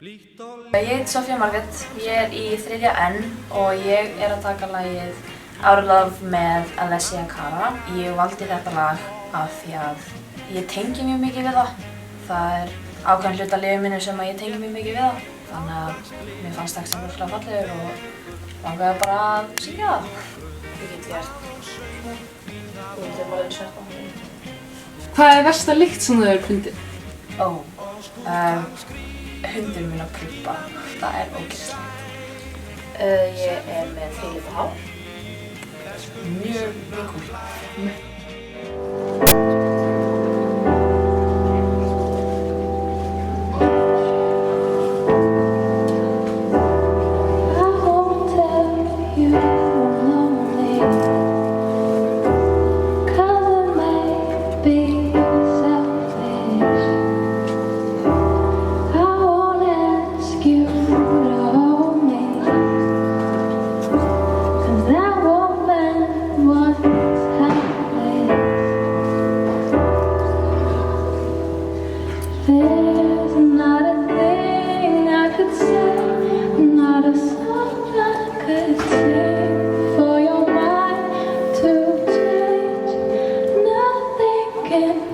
Ég heit Sofía Margrét, ég í 3. N og ég að taka lagið Our Love með Alessia Cara. Ég valdi þetta lag af því að ég tengi mjög mikið við það. Það ákveðin hluti af lífinu mínu sem ég tengi mjög mikið við það. Þannig að mér fannst textinn rosalega fallegur og langaði bara að syngja það. Ég get gert. Þú myndir bara svart á mig. Hvað versta lykt sem þú hefur fundið? Hundur minn að prumpa. Það ógeðslegt. Ég með 3 litra hár. Mjög kúl. There's not a thing I could say, not a song I could sing for your mind to change. Nothing can